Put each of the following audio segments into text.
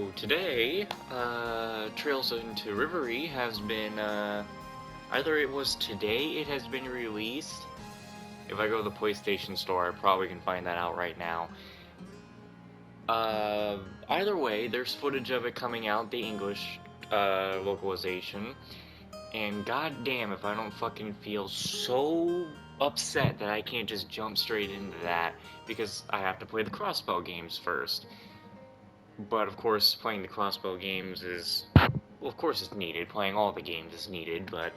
So today, Trails into Rivery has been, either it was today it has been released. If I go to the PlayStation Store, I probably can find that out right now. Either way, there's footage of it coming out, the English, localization. And goddamn if I don't fucking feel so upset that I can't just jump straight into that, because I have to play the crossbow games first. But of course, playing the crossbow games is, well, of course it's needed. Playing all the games is needed, but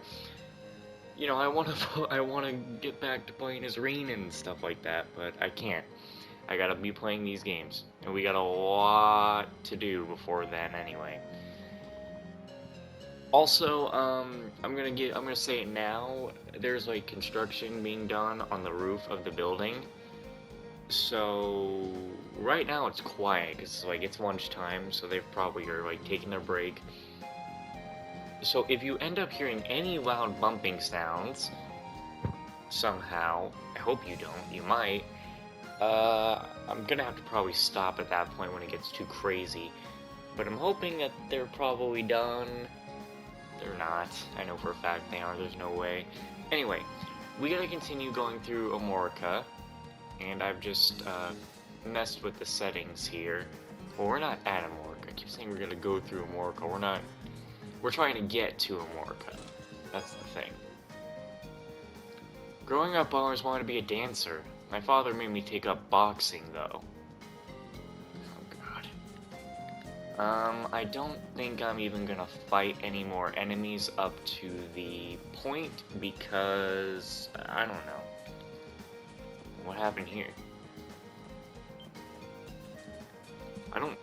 you know, I want to, I want to get back to playing as Rain and stuff like that, but I can't. I gotta be playing these games, and we got a lot to do before then, anyway. Also, I'm gonna say it now. There's like construction being done on the roof of the building. So right now it's quiet because like it's lunchtime, so they probably are like taking their break. So if you end up hearing any loud bumping sounds somehow, I hope you don't. You might. I'm gonna have to probably stop at that point when it gets too crazy. But I'm hoping that they're probably done. They're not. I know for a fact they are. There's no way. Anyway, we gotta continue going through amorica. And I've just messed with the settings here. Well, we're not at amorica. I keep saying we're gonna go through amorica. We're not. We're trying to get to amorica. That's the thing. Growing up, I always wanted to be a dancer. My father made me take up boxing, though. Oh god. I don't think I'm even gonna fight any more enemies up to the point because I don't know. What happened here? I don't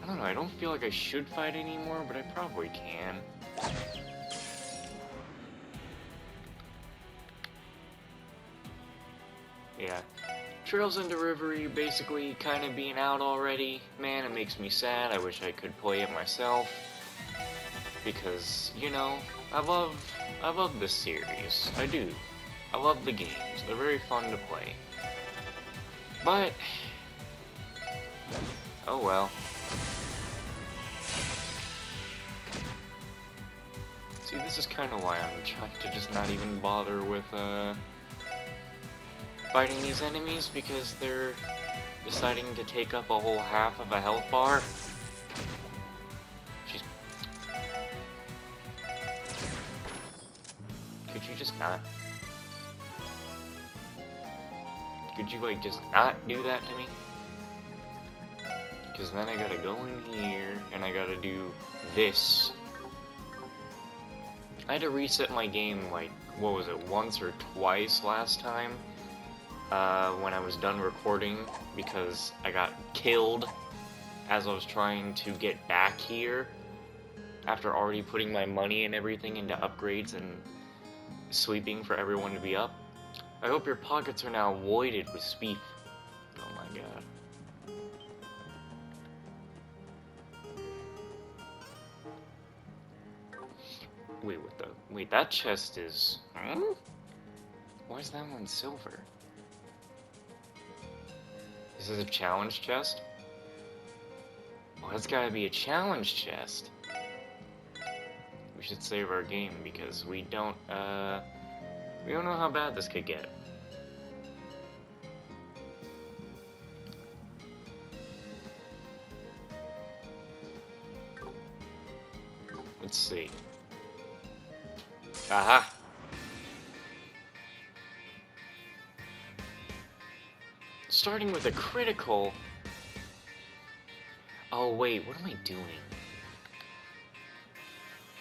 know, I don't feel like I should fight anymore, but I probably can. Yeah. Trails into Rivery basically kind of being out already. Man, it makes me sad. I wish I could play it myself. Because, you know, I love this series. I do. I love the games. They're very fun to play. But oh well. See, this is kind of why I'm trying to just not even bother with fighting these enemies, because they're deciding to take up a whole half of a health bar. Jeez. Could you just not? Could you, like, just not do that to me? Because then I gotta go in here, and I gotta do this. I had to reset my game, like, what was it, once or twice last time? When I was done recording, because I got killed as I was trying to get back here, after already putting my money and everything into upgrades and sweeping for everyone to be up. I hope your pockets are now voided with speed. Oh my god. Wait, what the? Wait, that chest is... Hmm? Why is that one silver? This is a challenge chest? Oh, that's gotta be a challenge chest. We should save our game because we don't know how bad this could get. Let's see. Aha! Starting with a critical... Oh wait, what am I doing?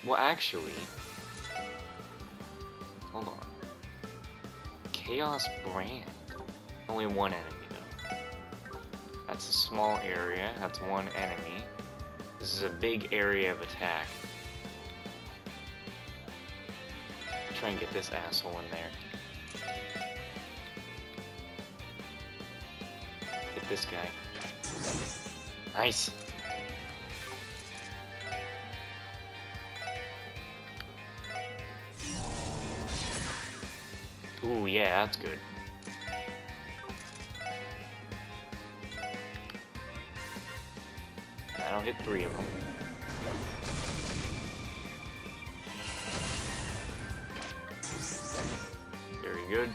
Well, actually... Hold on. Chaos Brand. Only one enemy, though. That's a small area. That's one enemy. This is a big area of attack. Try and get this asshole in there. Get this guy. Nice. Ooh, yeah, that's good. That'll hit 3 of them. Very good.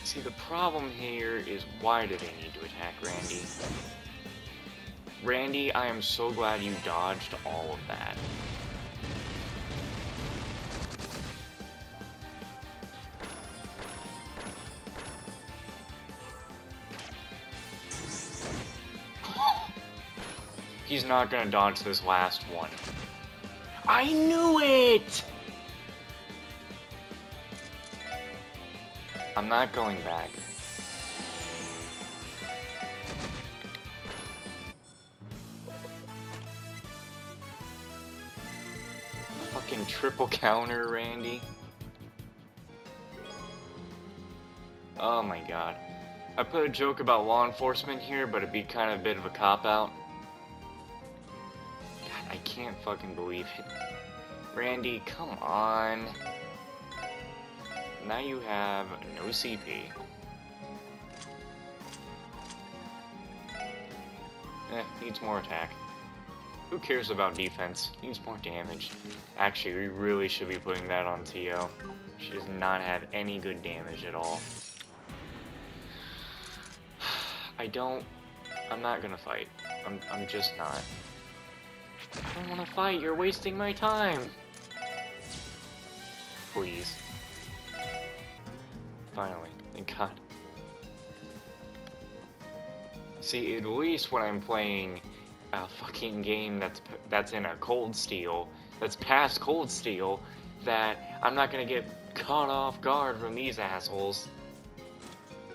See, the problem here is why do they need to attack Randy? Randy, I am so glad you dodged all of that. He's not gonna dodge this last one. I knew it! I'm not going back. Fucking triple counter, Randy. Oh my god. I put a joke about law enforcement here, but it'd be kind of a bit of a cop-out. God, I can't fucking believe it. Randy, come on. Now you have no CP. Needs more attack. Who cares about defense? Needs more damage. Actually, we really should be putting that on Tio. She does not have any good damage at all. I'm not gonna fight. I'm just not. I don't wanna fight, you're wasting my time! Please. Finally, thank God. See, at least when I'm playing a fucking game that's in a cold steel, that's past cold steel, that I'm not gonna get caught off guard from these assholes.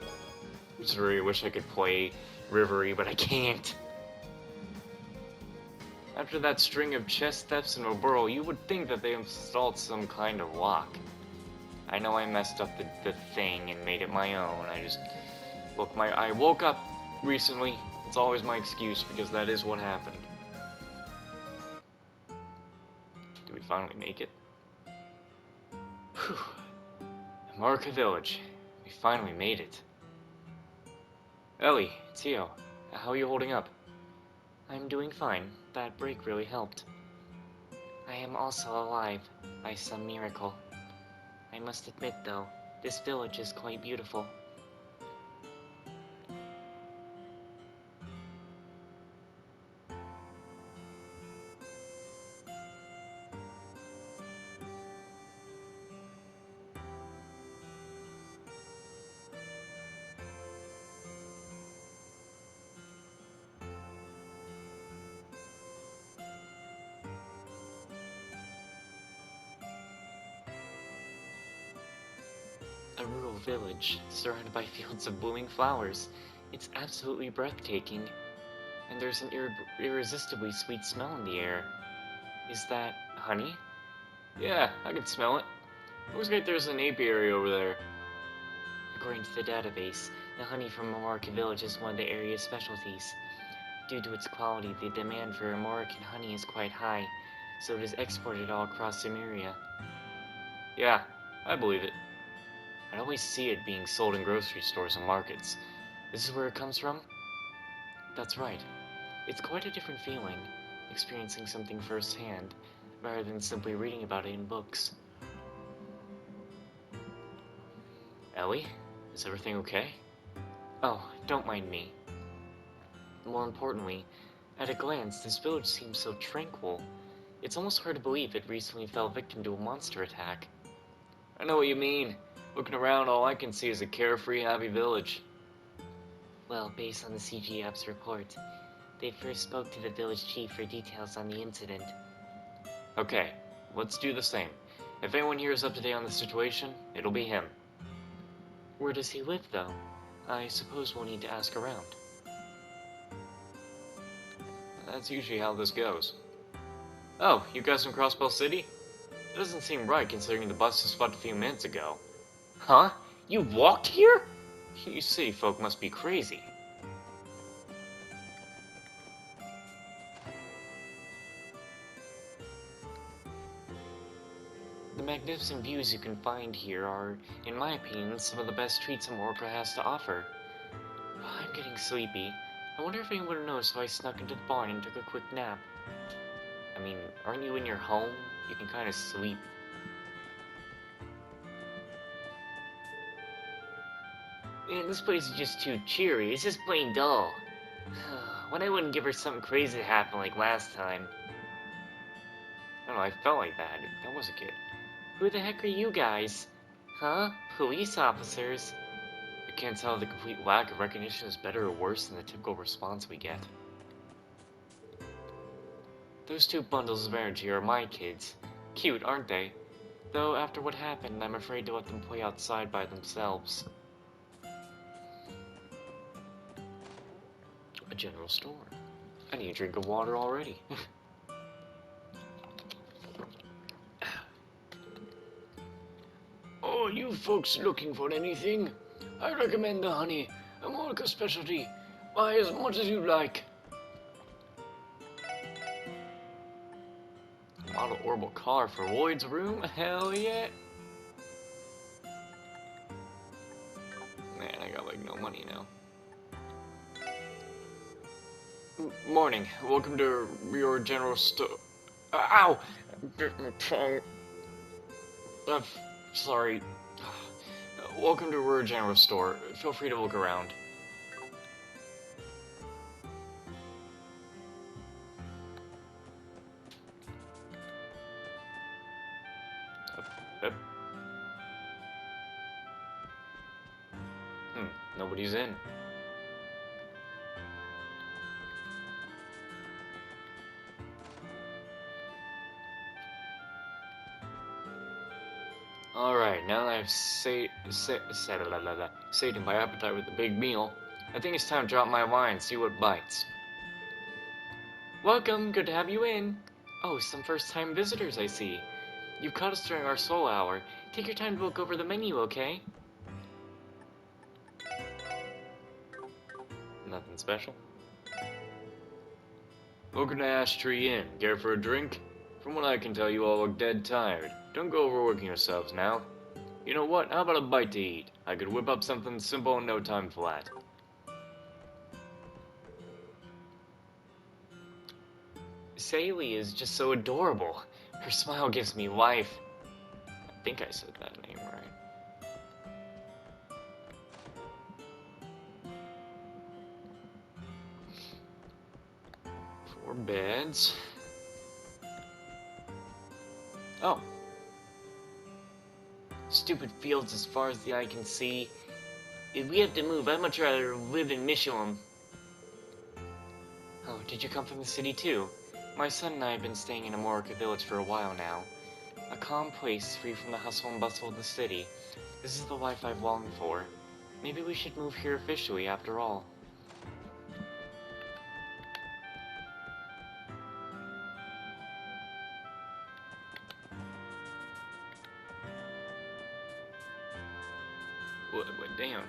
I just really wish I could play Rivery, but I can't. After that string of chest thefts in Oboro, you would think that they installed some kind of lock. I know I messed up the thing and made it my own. I woke up recently. It's always my excuse because that is what happened. Did we finally make it? Whew. Amorica Village. We finally made it. Ellie, Tio, how are you holding up? I'm doing fine. That break really helped. I am also alive, by some miracle. I must admit, though, this village is quite beautiful. A rural village, surrounded by fields of blooming flowers. It's absolutely breathtaking. And there's an irresistibly sweet smell in the air. Is that honey? Yeah, I can smell it. Looks like there's an apiary over there. According to the database, the honey from Amorica Village is one of the area's specialties. Due to its quality, the demand for Amorican honey is quite high, so it is exported all across Emeria. Yeah, I believe it. I'd always see it being sold in grocery stores and markets. This is where it comes from? That's right. It's quite a different feeling, experiencing something firsthand, rather than simply reading about it in books. Ellie? Is everything okay? Oh, don't mind me. More importantly, at a glance, this village seems so tranquil. It's almost hard to believe it recently fell victim to a monster attack. I know what you mean. Looking around, all I can see is a carefree, happy village. Well, based on the CG app's report, they first spoke to the village chief for details on the incident. Okay, let's do the same. If anyone here is up to date on the situation, it'll be him. Where does he live, though? I suppose we'll need to ask around. That's usually how this goes. Oh, you guys from Crossbell City? It doesn't seem right considering the bus just left a few minutes ago. Huh? You walked here? You city folk must be crazy. The magnificent views you can find here are, in my opinion, some of the best treats Amorica has to offer. getting sleepy. I wonder if anyone would notice if I snuck into the barn and took a quick nap. I mean, aren't you in your home? You can kind of sleep. Man, this place is just too cheery. It's just plain dull. When I wouldn't give her something crazy to happen like last time. I don't know, I felt like that. That was a kid. Who the heck are you guys? Huh? Police officers? I can't tell if the complete lack of recognition is better or worse than the typical response we get. Those two bundles of energy are my kids. Cute, aren't they? Though after what happened, I'm afraid to let them play outside by themselves. A general store. I need a drink of water already. Oh, you folks looking for anything? I recommend the honey, amorica specialty. Buy as much as you like. Model orbital car for Lloyd's room? Hell yeah! Man, I got like no money now. Morning. Welcome to your general store. Ow! Bit my tongue. Sorry. Welcome to Ruhr General Store. Feel free to look around. Nobody's in. Alright, now that I've sated my appetite with a big meal, I think it's time to drop my line and see what bites. Welcome, good to have you in. Oh, some first-time visitors I see. You've caught us during our solo hour. Take your time to look over the menu, okay? Nothing special. Welcome to Ash Tree Inn. Care for a drink? From what I can tell, you all look dead tired. Don't go overworking yourselves now. You know what? How about a bite to eat? I could whip up something simple in no time flat. Saley is just so adorable. Her smile gives me life. I think I said that name right. 4 beds. Oh. Stupid fields as far as the eye can see. If we have to move, I'd much rather live in Michelin. Oh, did you come from the city too? My son and I have been staying in Amorica village for a while now. A calm place free from the hustle and bustle of the city. This is the life I've longed for. Maybe we should move here officially after all. What, damn.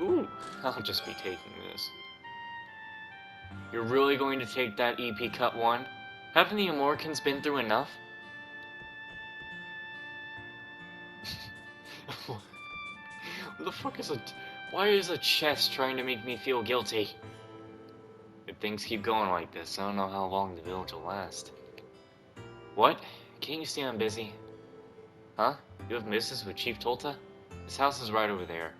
Ooh, I'll just be taking this. You're really going to take that EP Cut 1? Haven't the Amoricans been through enough? What the fuck is a... Why is a chest trying to make me feel guilty? If things keep going like this, I don't know how long the village will last. What? Can't you see I'm busy? Huh? You have business with Chief Tolta? His house is right over there.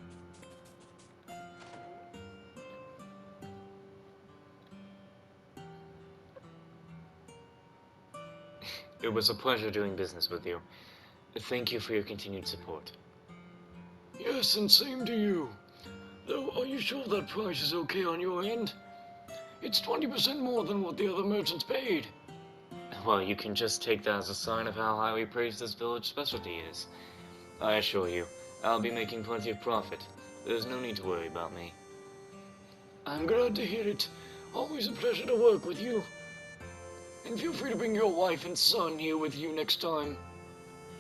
It was a pleasure doing business with you. Thank you for your continued support. Yes, and same to you. Though, are you sure that price is okay on your end? It's 20% more than what the other merchants paid. Well, you can just take that as a sign of how highly praised this village specialty is. I assure you, I'll be making plenty of profit. There's no need to worry about me. I'm glad to hear it. Always a pleasure to work with you. And feel free to bring your wife and son here with you next time.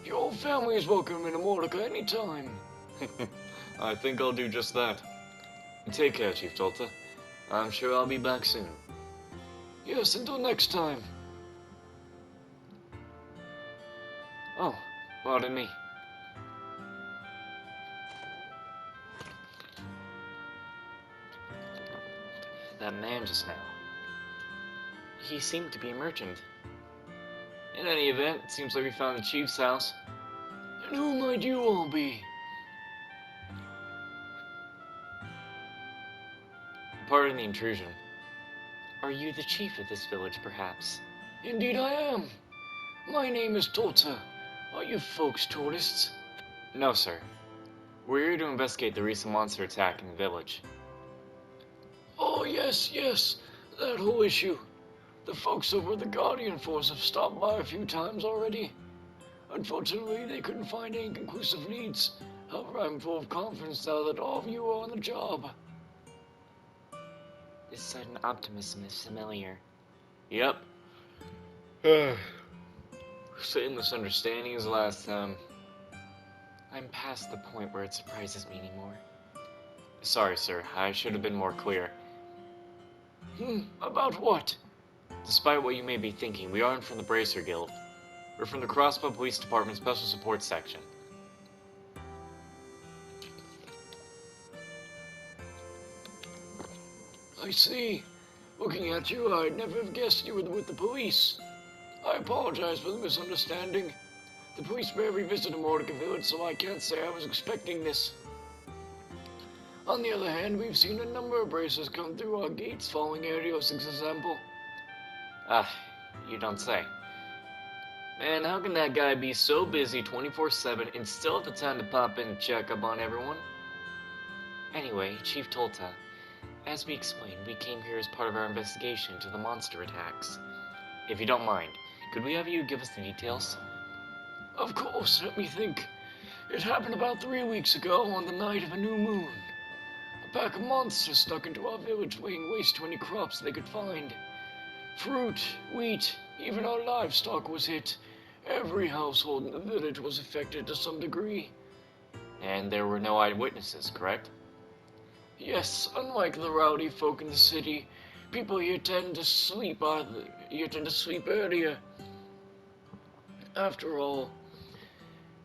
Your family is welcome in Amorica anytime. I think I'll do just that. Take care, Chief Tolta. I'm sure I'll be back soon. Yes, until next time. Oh, pardon me. that man just now? He seemed to be a merchant. In any event, it seems like we found the chief's house. And who might you all be? Pardon the intrusion. Are you the chief of this village, perhaps? Indeed I am. My name is Tota. Are you folks tourists? No, sir. We're here to investigate the recent monster attack in the village. Oh, yes, that whole issue. The folks over at the Guardian Force have stopped by a few times already. Unfortunately, they couldn't find any conclusive leads. However, I'm full of confidence now that all of you are on the job. This sudden optimism is familiar. Yep. Same misunderstandings last time. I'm past the point where it surprises me anymore. Sorry, sir. I should have been more clear. About what? Despite what you may be thinking, we aren't from the Bracer Guild. We're from the Crossbow Police Department Special Support Section. I see. Looking at you, I'd never have guessed you were with the police. I apologize for the misunderstanding. The police rarely visit amorica village, so I can't say I was expecting this. On the other hand, we've seen a number of bracers come through our gates following Arios' example. You don't say. Man, how can that guy be so busy 24/7 and still have the time to pop in and check up on everyone? Anyway, Chief Tolta, as we explained, we came here as part of our investigation into the monster attacks. If you don't mind, could we have you give us the details? Of course, let me think. It happened about 3 weeks ago on the night of a new moon. A pack of monsters snuck into our village laying waste to any crops they could find. Fruit, wheat, even our livestock was hit. Every household in the village was affected to some degree. And there were no eyewitnesses, correct? Yes, unlike the rowdy folk in the city, people here tend to sleep earlier. After all,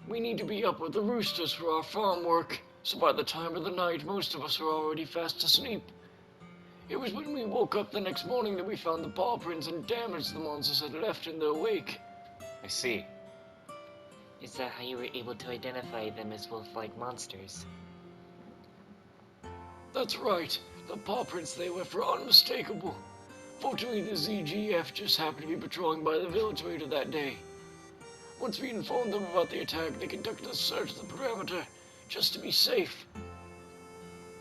we need to be up with the roosters for our farm work, so by the time of the night, most of us are already fast asleep. It was when we woke up the next morning that we found the paw prints and damage the monsters had left in their wake. I see. Is that how you were able to identify them as wolf-like monsters? That's right. The paw prints they left were unmistakable. Fortunately, the ZGF just happened to be patrolling by the village later that day. Once we informed them about the attack, they conducted a search of the perimeter, just to be safe.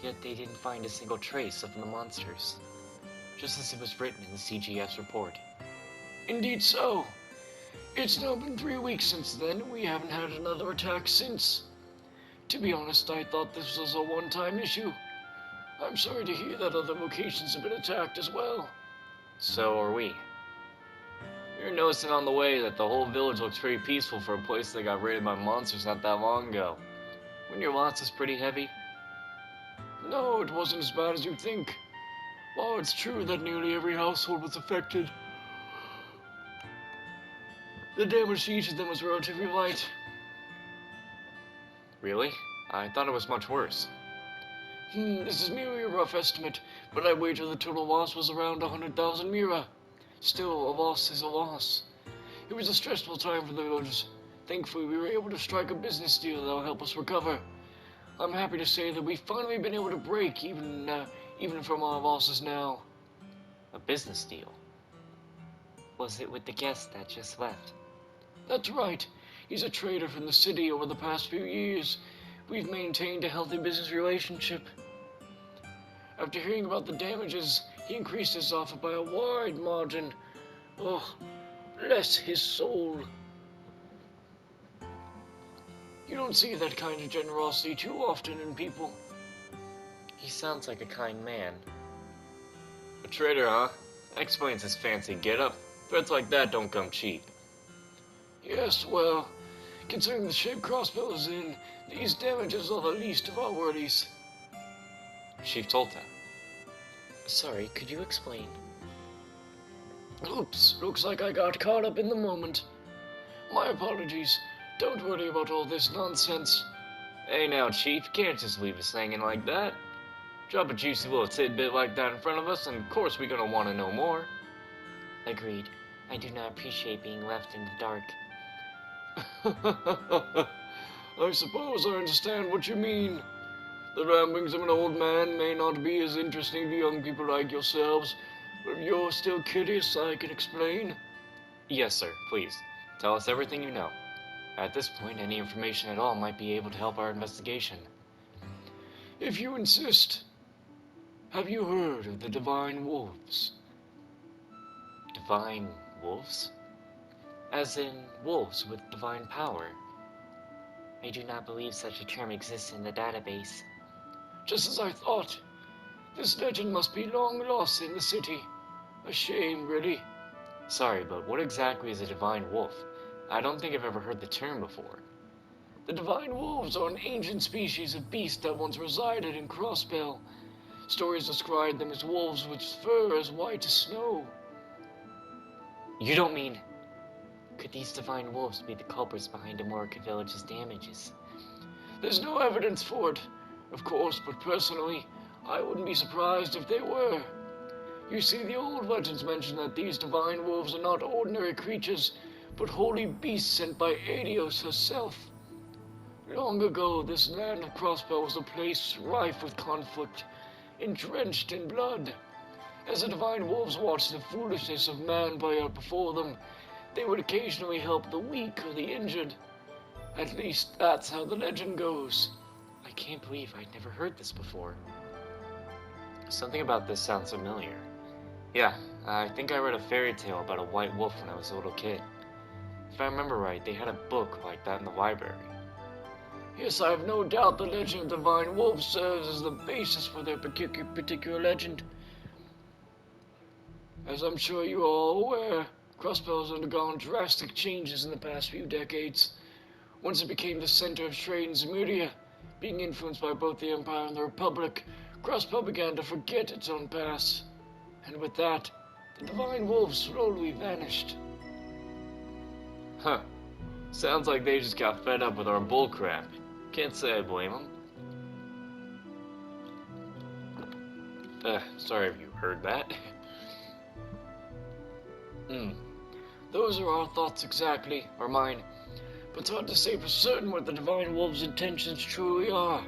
Yet they didn't find a single trace of the monsters, just as it was written in the CGF's report. Indeed so. It's now been 3 weeks since then, and we haven't had another attack since. To be honest, I thought this was a one-time issue. I'm sorry to hear that other locations have been attacked as well. So are we. You're noticing on the way that the whole village looks pretty peaceful for a place that got raided by monsters not that long ago. Weren't your losses pretty heavy? No, it wasn't as bad as you'd think. While it's true that nearly every household was affected, the damage to each of them was relatively light. Really? I thought it was much worse. This is merely a rough estimate, but I wager the total loss was around 100,000 mira. Still, a loss is a loss. It was a stressful time for the villagers. Thankfully, we were able to strike a business deal that will help us recover. I'm happy to say that we've finally been able to break even from our losses now. A business deal? Was it with the guest that just left? That's right. He's a trader from the city. Over the past few years, we've maintained a healthy business relationship. After hearing about the damages, he increased his offer by a wide margin. Oh, bless his soul. You don't see that kind of generosity too often in people. He sounds like a kind man. A trader, huh? That explains his fancy getup. Threats like that don't come cheap. Yes, well, considering the shape Crossbow is in, these damages are the least of our worries. Chief Tolta. Sorry, could you explain? Oops, looks like I got caught up in the moment. My apologies. Don't worry about all this nonsense. Hey now, Chief, you can't just leave us hanging like that. Drop a juicy little tidbit like that in front of us, and of course we're gonna want to know more. Agreed. I do not appreciate being left in the dark. I suppose I understand what you mean. The ramblings of an old man may not be as interesting to young people like yourselves, but if you're still curious, I can explain. Yes, sir, please. Tell us everything you know. At this point, any information at all might be able to help our investigation. If you insist. Have you heard of the Divine Wolves? Divine Wolves? As in, wolves with divine power. I do not believe such a term exists in the database. Just as I thought. This legend must be long lost in the city. A shame, really. Sorry, but what exactly is a divine wolf? I don't think I've ever heard the term before. The divine wolves are an ancient species of beast that once resided in Crossbell. Stories describe them as wolves with fur as white as snow. You don't mean... Could these divine wolves be the culprits behind Amorica Village's damages? There's no evidence for it, of course, but personally, I wouldn't be surprised if they were. You see, the old legends mention that these divine wolves are not ordinary creatures, but holy beasts sent by Adios herself. Long ago, this land of Crossbow was a place rife with conflict, and drenched in blood. As the divine wolves watched the foolishness of man play out before them, they would occasionally help the weak or the injured. At least, that's how the legend goes. I can't believe I'd never heard this before. Something about this sounds familiar. Yeah, I think I read a fairy tale about a white wolf when I was a little kid. If I remember right, they had a book like that in the library. Yes, I have no doubt the legend of the Divine Wolf serves as the basis for their particular legend. As I'm sure you are all aware, Crossbell has undergone drastic changes in the past few decades. Once it became the center of trade in Zemuria, being influenced by both the Empire and the Republic, Crossbell began to forget its own past. And with that, the Divine Wolves slowly vanished. Huh. Sounds like they just got fed up with our bullcrap. Can't say I blame them. Sorry if you heard that. Those are our thoughts exactly, or mine. But it's hard to say for certain what the Divine Wolves' intentions truly are.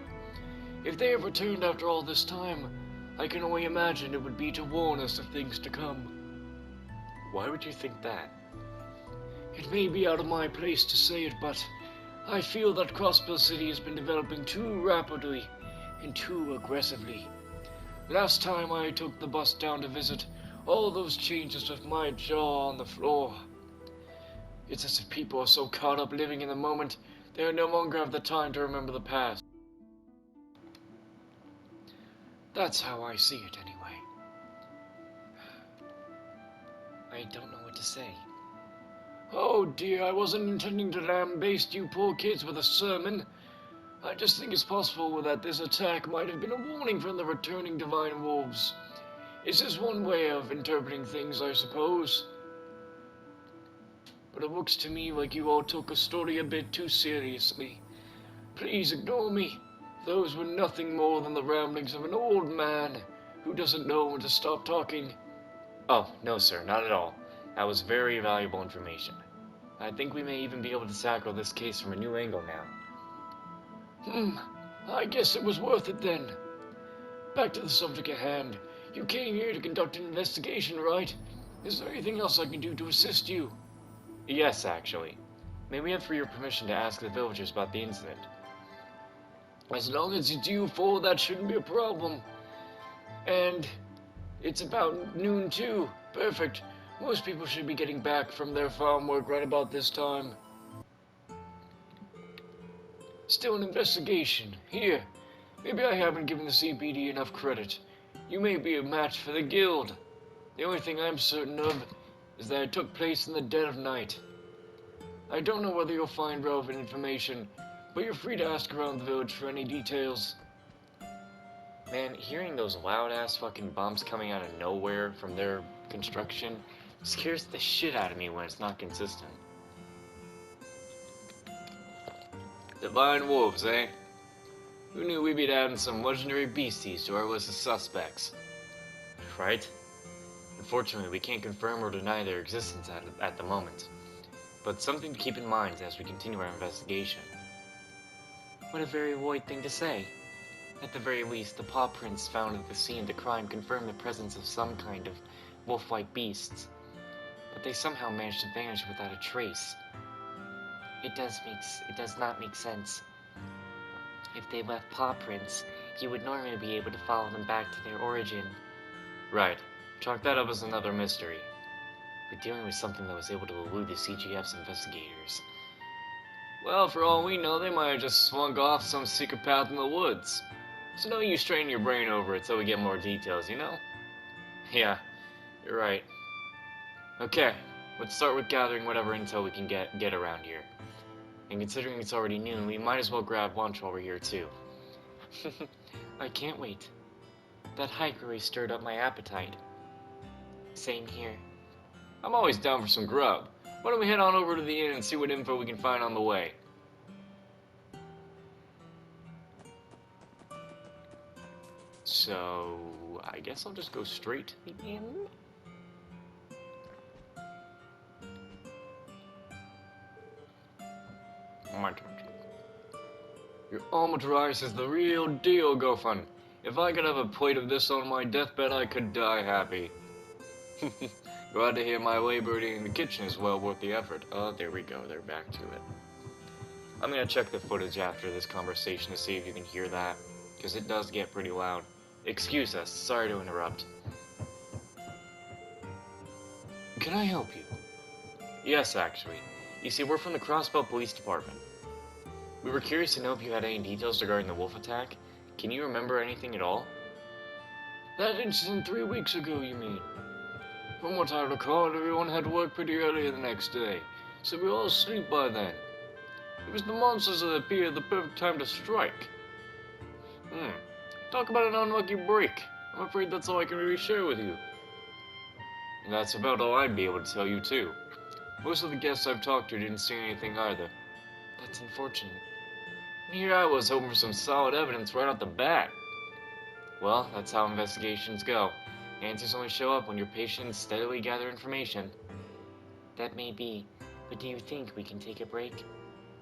If they have returned after all this time, I can only imagine it would be to warn us of things to come. Why would you think that? It may be out of my place to say it, but I feel that Crossbell City has been developing too rapidly and too aggressively. Last time I took the bus down to visit, all those changes with my jaw on the floor. It's as if people are so caught up living in the moment, they no longer have the time to remember the past. That's how I see it, anyway. I don't know what to say. Oh dear, I wasn't intending to lambaste you poor kids with a sermon. I just think it's possible that this attack might have been a warning from the returning Divine Wolves. It's just one way of interpreting things, I suppose. But it looks to me like you all took a story a bit too seriously. Please ignore me. Those were nothing more than the ramblings of an old man who doesn't know when to stop talking. Oh, no, sir, not at all. That was very valuable information. I think we may even be able to tackle this case from a new angle now. I guess it was worth it then. Back to the subject at hand. You came here to conduct an investigation, right? Is there anything else I can do to assist you? Yes, actually. May we have for your permission to ask the villagers about the incident? As long as it's you four, that shouldn't be a problem. And it's about noon too. Perfect. Most people should be getting back from their farm work right about this time. Still an investigation. Here. Maybe I haven't given the CPD enough credit. You may be a match for the guild. The only thing I'm certain of is that it took place in the dead of night. I don't know whether you'll find relevant information, but you're free to ask around the village for any details. Man, hearing those loud-ass fucking bumps coming out of nowhere from their construction scares the shit out of me when it's not consistent. Divine Wolves, eh? Who knew we'd be adding some legendary beasties to our list of suspects? Right? Unfortunately, we can't confirm or deny their existence at the moment. But something to keep in mind as we continue our investigation. What a very void thing to say. At the very least, the paw prints found at the scene of the crime confirm the presence of some kind of wolf-like beasts. But they somehow managed to vanish without a trace. It does not make sense. If they left paw prints, you would normally be able to follow them back to their origin. Right. Chalk that up as another mystery. We're dealing with something that was able to elude the CGF's investigators. Well, for all we know, they might have just swung off some secret path in the woods. So no use straining your brain over it till we get more details, you know? Yeah, you're right. Okay, let's start with gathering whatever intel we can get around here. And considering it's already noon, we might as well grab lunch while we're here too. I can't wait. That hike really stirred up my appetite. Same here. I'm always down for some grub. Why don't we head on over to the inn and see what info we can find on the way? So, I guess I'll just go straight to the inn? My turn. Your almond rice is the real deal, Goffin. If I could have a plate of this on my deathbed, I could die happy. Glad to hear my labor in the kitchen is well worth the effort. Oh, there we go. They're back to it. I'm gonna check the footage after this conversation to see if you can hear that, because it does get pretty loud. Excuse us. Sorry to interrupt. Can I help you? Yes, actually. You see, we're from the Crossbow Police Department. We were curious to know if you had any details regarding the wolf attack. Can you remember anything at all? That incident 3 weeks ago, you mean? From what I recall, everyone had to work pretty early the next day, so we were all asleep by then. It was the monsters that appeared at the perfect time to strike. Talk about an unlucky break. I'm afraid that's all I can really share with you. And that's about all I'd be able to tell you, too. Most of the guests I've talked to didn't see anything either. That's unfortunate. And here I was hoping for some solid evidence right off the bat. Well, that's how investigations go. Answers only show up when you're patient and steadily gather information. That may be, but do you think we can take a break?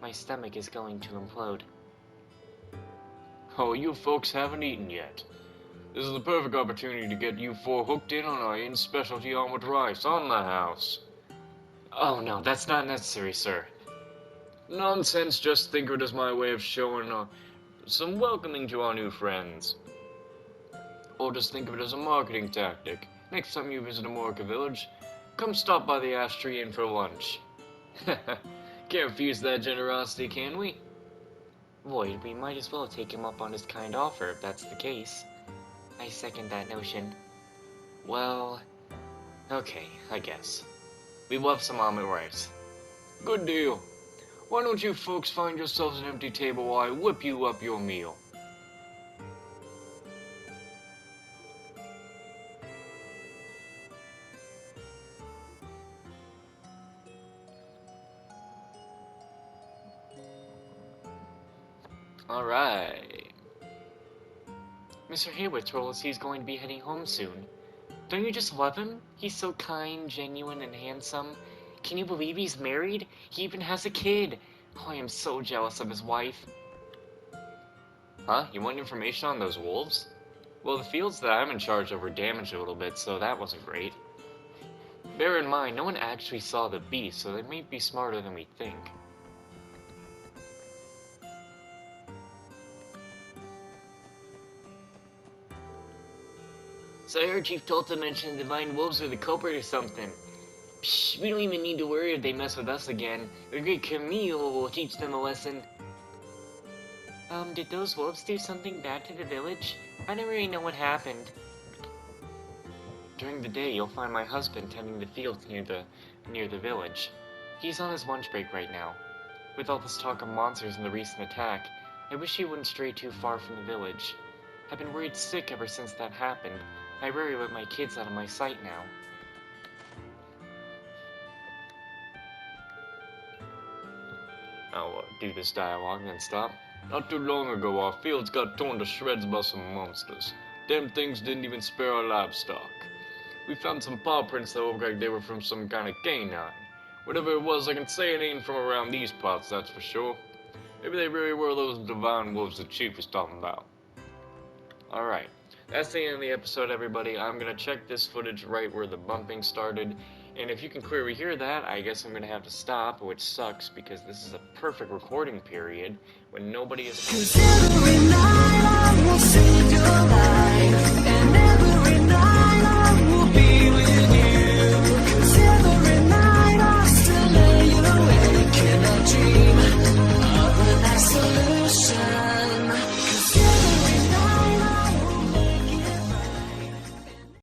My stomach is going to implode. Oh, you folks haven't eaten yet. This is the perfect opportunity to get you four hooked in on our inn specialty almond rice on the house. Oh no, that's not necessary, sir. Nonsense, just think of it as my way of showing some welcoming to our new friends. Or just think of it as a marketing tactic. Next time you visit Amorica Village, come stop by the Ash Tree Inn for lunch. Can't refuse that generosity, can we? Lloyd, we might as well take him up on his kind offer if that's the case. I second that notion. Well, okay, I guess. We love some almond rice. Good deal. Why don't you folks find yourselves an empty table while I whip you up your meal? Alright. Mr. Haywood told us he's going to be heading home soon. Don't you just love him? He's so kind, genuine, and handsome. Can you believe he's married? He even has a kid. Oh, I am so jealous of his wife. Huh? You want information on those wolves? Well, the fields that I'm in charge of were damaged a little bit, so that wasn't great. Bear in mind, no one actually saw the beast, so they may be smarter than we think. So I heard Chief Tolta mention the Divine Wolves are the culprit or something. Psh, we don't even need to worry if they mess with us again. The great Camille will teach them a lesson. Did those wolves do something bad to the village? I don't really know what happened. During the day, you'll find my husband tending the fields near the village. He's on his lunch break right now. With all this talk of monsters and the recent attack, I wish he wouldn't stray too far from the village. I've been worried sick ever since that happened. I worry about my kids out of my sight now. I'll do this dialogue and then stop. Not too long ago, our fields got torn to shreds by some monsters. Them things didn't even spare our livestock. We found some paw prints that look like they were from some kind of canine. Whatever it was, I can say it ain't from around these parts, that's for sure. Maybe they really were those divine wolves the chief was talking about. Alright, that's the end of the episode, everybody. I'm gonna check this footage right where the bumping started. And if you can clearly hear that, I guess I'm gonna have to stop, which sucks because this is a perfect recording period when nobody is. 'Cause every night I will sing your